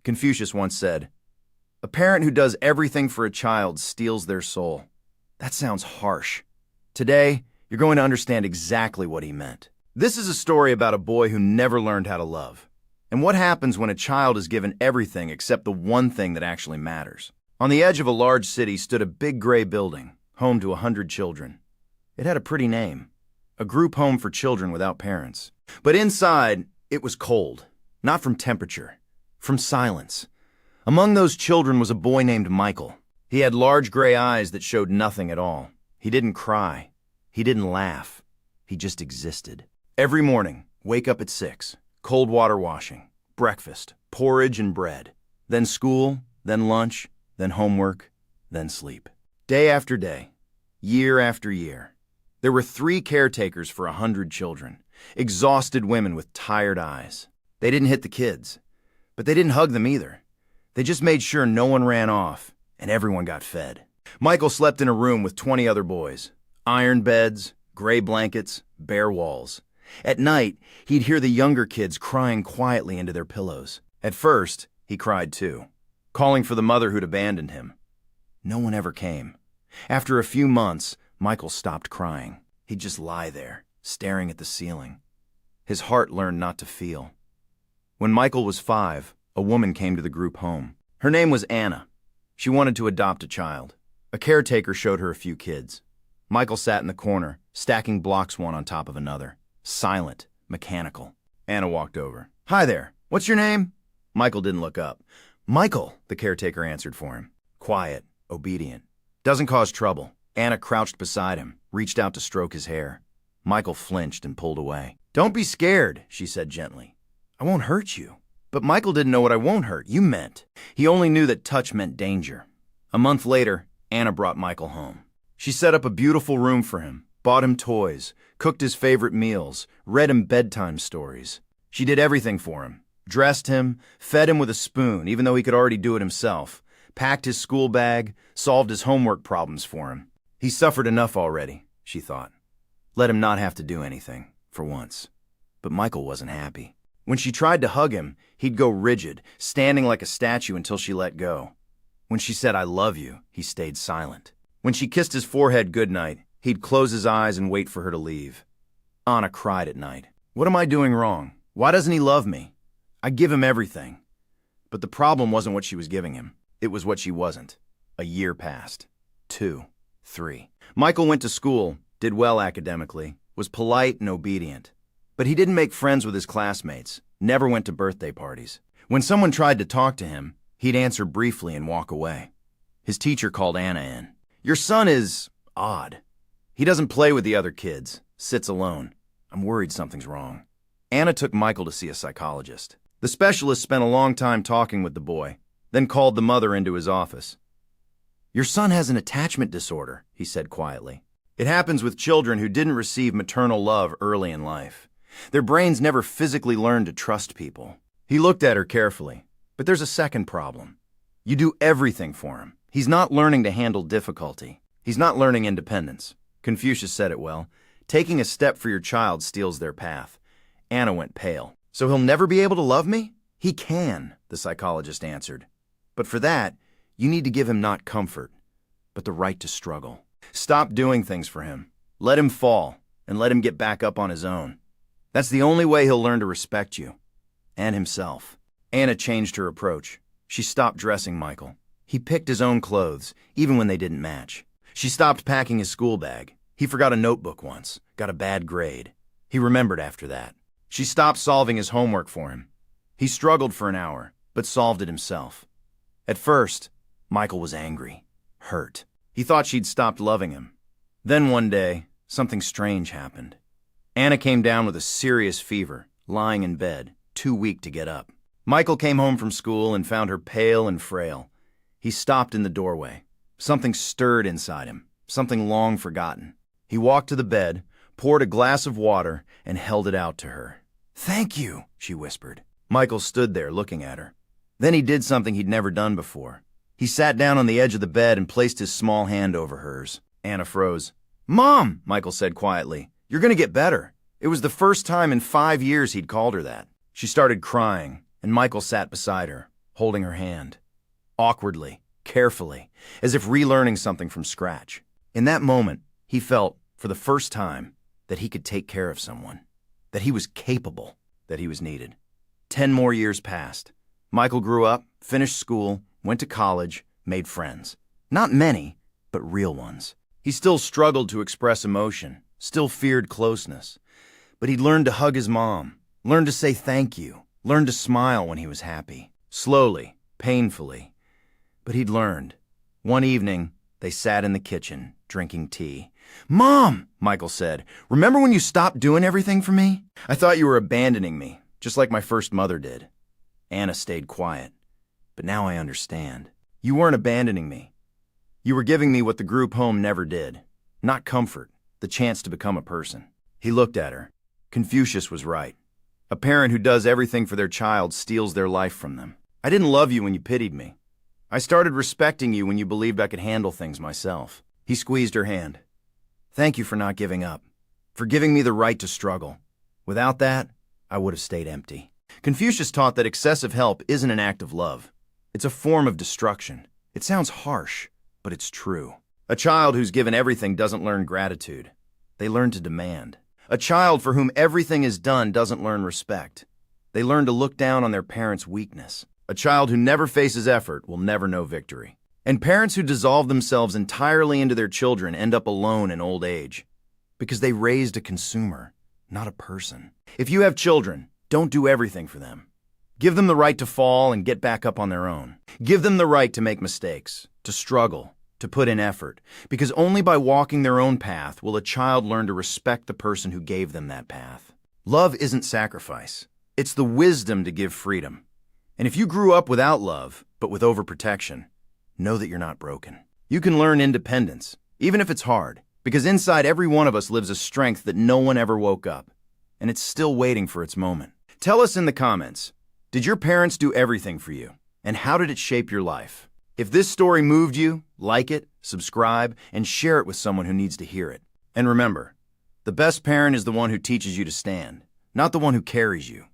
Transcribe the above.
Confucius once said, "A parent who does everything for a child steals their soul." That sounds harsh. Today, you're going to understand exactly what he meant. This is a story about a boy who never learned how to love, and what happens when a child is given everything except the one thing that actually matters. On the edge of a large city stood a big gray building, home to 100 children. It had a pretty name, a group home for children without parents. But inside, it was cold, not from temperature, from silence. Among those children was a boy named Michael. He had large gray eyes that showed nothing at all. He didn't cry. He didn't laugh. He just existed. Every morning, wake up at 6, cold water washing, breakfast, porridge and bread, then school, then lunch, then homework, then sleep. Day after day, year after year. There were 3 caretakers for 100 children, exhausted women with tired eyes. They didn't hit the kids, but they didn't hug them either. They just made sure no one ran off and everyone got fed. Michael slept in a room with 20 other boys. Iron beds, gray blankets, bare walls. At night, he'd hear the younger kids crying quietly into their pillows. At first, he cried too, calling for the mother who'd abandoned him. No one ever came. After a few months, Michael stopped crying. He'd just lie there, staring at the ceiling. His heart learned not to feel. When Michael was 5, a woman came to the group home. Her name was Anna. She wanted to adopt a child. A caretaker showed her a few kids. Michael sat in the corner, stacking blocks one on top of another. Silent, mechanical. Anna walked over. "Hi there. What's your name?" Michael didn't look up. "Michael," the caretaker answered for him. Quiet, obedient. "Doesn't cause trouble." Anna crouched beside him, reached out to stroke his hair. Michael flinched and pulled away. "Don't be scared," she said gently. "I won't hurt you." But Michael didn't know what "I won't hurt you" meant. He only knew that touch meant danger. A month later, Anna brought Michael home. She set up a beautiful room for him, bought him toys, cooked his favorite meals, read him bedtime stories. She did everything for him. Dressed him, fed him with a spoon, even though he could already do it himself, packed his school bag, solved his homework problems for him. He suffered enough already, she thought. Let him not have to do anything, for once. But Michael wasn't happy. When she tried to hug him, he'd go rigid, standing like a statue until she let go. When she said, "I love you," he stayed silent. When she kissed his forehead goodnight, he'd close his eyes and wait for her to leave. Anna cried at night. "What am I doing wrong? Why doesn't he love me? I give him everything." But the problem wasn't what she was giving him. It was what she wasn't. A year passed. 2, 3. Michael went to school, did well academically, was polite and obedient. But he didn't make friends with his classmates, never went to birthday parties. When someone tried to talk to him, he'd answer briefly and walk away. His teacher called Anna in. "Your son is odd. He doesn't play with the other kids, sits alone. I'm worried something's wrong." Anna took Michael to see a psychologist. The specialist spent a long time talking with the boy, then called the mother into his office. "Your son has an attachment disorder," he said quietly. "It happens with children who didn't receive maternal love early in life. Their brains never physically learn to trust people." He looked at her carefully. "But there's a second problem. You do everything for him. He's not learning to handle difficulty. He's not learning independence." Confucius said it well. "Taking a step for your child steals their path." Anna went pale. "So he'll never be able to love me?" "He can," the psychologist answered. "But for that, you need to give him not comfort, but the right to struggle. Stop doing things for him. Let him fall, and let him get back up on his own. That's the only way he'll learn to respect you, and himself." Anna changed her approach. She stopped dressing Michael. He picked his own clothes, even when they didn't match. She stopped packing his school bag. He forgot a notebook once, got a bad grade. He remembered after that. She stopped solving his homework for him. He struggled for an hour, but solved it himself. At first, Michael was angry, hurt. He thought she'd stopped loving him. Then one day, something strange happened. Anna came down with a serious fever, lying in bed, too weak to get up. Michael came home from school and found her pale and frail. He stopped in the doorway. Something stirred inside him, something long forgotten. He walked to the bed, poured a glass of water, and held it out to her. "Thank you," she whispered. Michael stood there looking at her. Then he did something he'd never done before. He sat down on the edge of the bed and placed his small hand over hers. Anna froze. "Mom," Michael said quietly, "you're going to get better." It was the first time in 5 years he'd called her that. She started crying, and Michael sat beside her, holding her hand. Awkwardly, carefully, as if relearning something from scratch. In that moment, he felt, for the first time, that he could take care of someone. That he was capable, that he was needed. 10 more years passed. Michael grew up, finished school, went to college, made friends. Not many, but real ones. He still struggled to express emotion, still feared closeness. But he'd learned to hug his mom, learned to say thank you, learned to smile when he was happy. Slowly, painfully. But he'd learned. One evening, they sat in the kitchen, drinking tea. "Mom," Michael said, "remember when you stopped doing everything for me? I thought you were abandoning me, just like my first mother did." Anna stayed quiet. "But now I understand. You weren't abandoning me. You were giving me what the group home never did. Not comfort, the chance to become a person." He looked at her. Confucius was right. A parent who does everything for their child steals their life from them. "I didn't love you when you pitied me. I started respecting you when you believed I could handle things myself." He squeezed her hand. "Thank you for not giving up, for giving me the right to struggle. Without that, I would have stayed empty." Confucius taught that excessive help isn't an act of love. It's a form of destruction. It sounds harsh, but it's true. A child who's given everything doesn't learn gratitude. They learn to demand. A child for whom everything is done doesn't learn respect. They learn to look down on their parents' weakness. A child who never faces effort will never know victory. And parents who dissolve themselves entirely into their children end up alone in old age because they raised a consumer, not a person. If you have children, don't do everything for them. Give them the right to fall and get back up on their own. Give them the right to make mistakes, to struggle, to put in effort, because only by walking their own path will a child learn to respect the person who gave them that path. Love isn't sacrifice. It's the wisdom to give freedom. And if you grew up without love, but with overprotection, know that you're not broken. You can learn independence, even if it's hard, because inside every one of us lives a strength that no one ever woke up, and it's still waiting for its moment. Tell us in the comments, did your parents do everything for you? And how did it shape your life? If this story moved you, like it, subscribe, and share it with someone who needs to hear it. And remember, the best parent is the one who teaches you to stand, not the one who carries you.